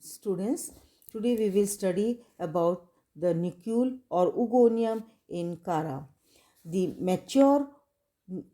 Students, today we will study about the nucleus or oogonium in Cara. The mature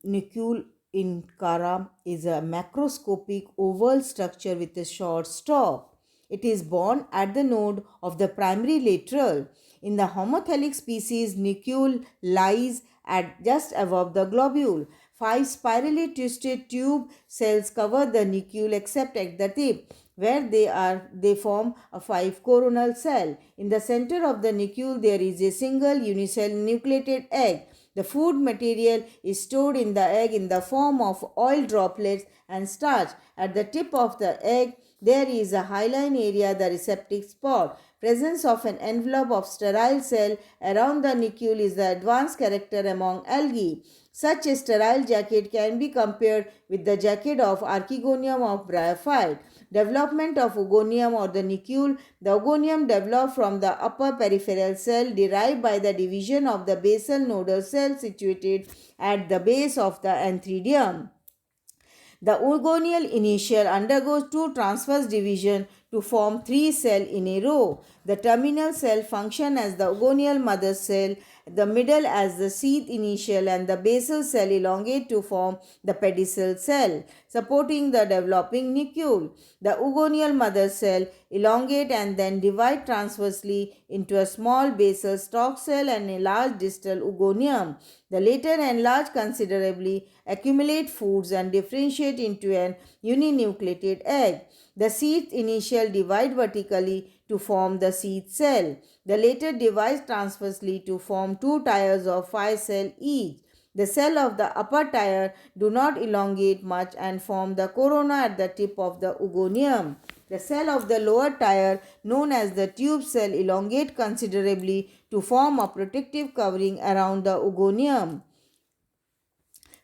nucleus in Cara is a macroscopic oval structure with a short stalk. It is born at the node of the primary lateral. In the homothelic species, nucleus lies at just above the globule. Five spirally twisted tube cells cover the nucleus except at the tip, where they form a five coronal cell. In the center of the nucleus there is a single unicell nucleated egg. The food material is stored in the egg in the form of oil droplets and starch. At the tip of the egg there is a hyaline area, the receptive spot. Presence of an envelope of sterile cell around the nucleus is the advanced character among algae. Such a sterile jacket can be compared with the jacket of Archegonium of bryophyte. Development of oogonium or the nucleus. The oogonium developed from the upper peripheral cell derived by the division of the basal nodal cell situated at the base of the antheridium. The oogonial initial undergoes two transverse division to form three cells in a row. The terminal cell function as the oogonial mother cell, the middle as the sheath initial, and the basal cell elongate to form the pedicel cell, supporting the developing nucleus. The oogonial mother cell elongate and then divide transversely into a small basal stalk cell and a large distal oogonium. The later enlarge considerably, accumulate foods, and differentiate into an uninucleated egg. The sheath initial divide vertically to form the sheath cell. The later divides transversely to form two tiers of 5 cells each. The cell of the upper tier do not elongate much and form the corona at the tip of the oogonium. The cell of the lower tier, known as the tube cell, elongate considerably to form a protective covering around the oogonium.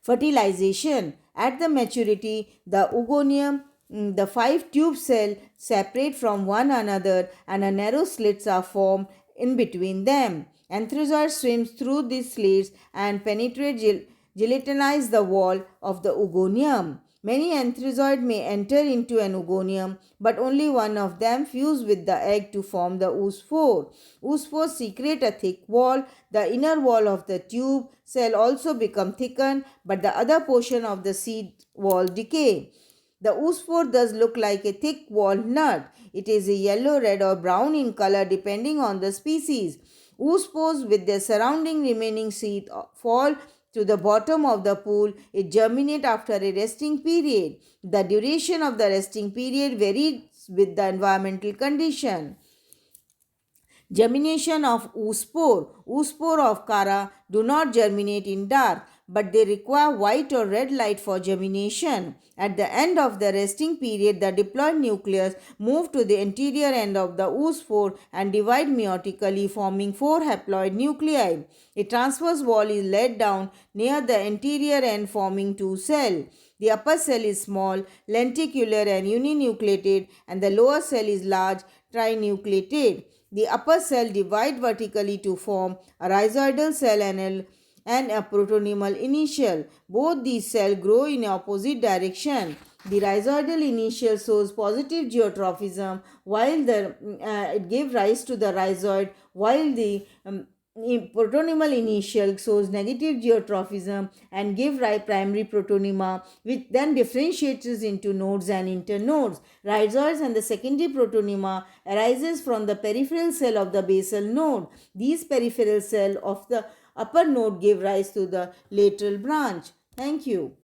Fertilization. At the maturity, the oogonium, the five tube cells separate from one another and a narrow slits are formed in between them. Anthrozoid swims through these slits and penetrate gelatinize the wall of the oogonium. Many anthrozoids may enter into an oogonium, but only one of them fuse with the egg to form the oospore. Oospores secrete a thick wall. The inner wall of the tube cell also become thickened, but the other portion of the seed wall decay. The oospore does look like a thick walled nut. It is a yellow, red, or brown in color depending on the species. Oospores with their surrounding remaining seed fall to the bottom of the pool. It germinates after a resting period. The duration of the resting period varies with the environmental condition. Germination of oospore. Oospore of Cara do not germinate in dark, but they require white or red light for germination. At the end of the resting period, the diploid nucleus move to the anterior end of the oospore and divide meiotically, forming four haploid nuclei. A transverse wall is laid down near the anterior end, forming two cells. The upper cell is small, lenticular, and uninucleated, and the lower cell is large, trinucleated. The upper cell divide vertically to form a rhizoidal cell and a protonemial initial. Both these cells grow in opposite direction. The rhizoidal initial shows positive geotrophism while it gives rise to the rhizoid, while the protonemial initial shows negative geotrophism and give rise primary protonema, which then differentiates into nodes and internodes. Rhizoids and the secondary protonema arises from the peripheral cell of the basal node. These peripheral cell of the upper node give rise to the lateral branch. Thank you.